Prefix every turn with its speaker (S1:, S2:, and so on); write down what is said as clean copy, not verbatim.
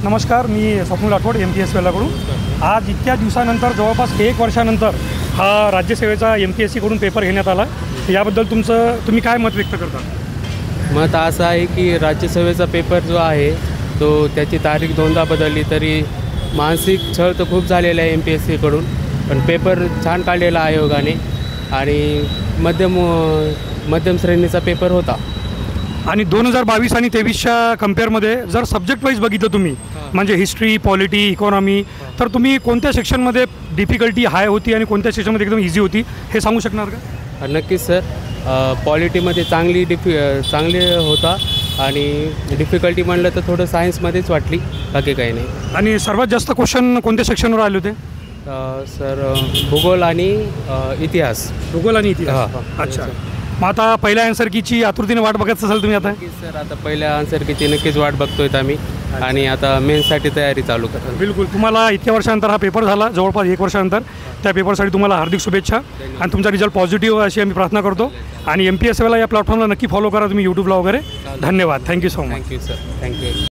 S1: नमस्कार, मी स्वप्नील राठोड MPSC वेल्लाकडून। आज इतक्या दिवसानंतर जवळपास 1 वर्षानंतर हा राज्यसेवेचा MPSCकडून पेपर घेण्यात आला। याबद्दल तुम्ही काय मत व्यक्त करता?
S2: मत असं आहे की राज्यसेवेचा पेपर जो आहे तो त्याची तारीख दोनदा बदलली तरी मानसिक छळ तर खूप झालेला आहे MPSCकडून, पण पेपर छान काढलेला आयोगाने आणि मध्यम श्रेणीचा पेपर होता।
S1: आणि 2022 आणि 23च्या कंपेअरमध्ये जर सब्जेक्ट वाईज बघितलं तुम्ही, म्हणजे हिस्ट्री, पॉलिटी, इकॉनॉमी, तर तुम्ही कोणत्या सेक्शनमध्ये डिफिकल्टी हाय होती आणि कोणत्या सेक्शनमध्ये एकदम इझी होती हे सांगू शकणार का?
S2: नक्कीच सर, पॉलिटीमध्ये चांगली होता आणि डिफिकल्टी म्हणलं तर थोडं सायन्समध्येच वाटली, बाकी काही नाही।
S1: आणि सर्वात जास्त क्वेश्चन कोणत्या सेक्शनवर आले होते?
S2: सर भूगोल आणि इतिहास।
S1: भूगोल आणि इतिहास। अच्छा, मग आता पहिल्या आन्सर कीची आतुरतेने वाट बघत असाल तुम्ही आता?
S2: नक्कीच सर, आता पहिल्या आन्सर कीची नक्कीच वाट बघतोय आम्ही आणि आता मेन्ससाठी तयारी चालू करतो।
S1: बिलकुल, तुम्हाला इतक्या वर्षानंतर हा पेपर झाला, जवळपास 1 वर्षानंतर। त्या पेपरसाठी तुम्हाला हार्दिक शुभेच्छा आणि तुमचा रिझल्ट पॉझिटिव्ह अशी आम्ही प्रार्थना करतो। आणि MPSCला या प्लॅटफॉर्मला नक्की फॉलो करा तुम्ही यूट्यूबला वगैरे। धन्यवाद, thank you so much.
S2: Thank you sir, thank you.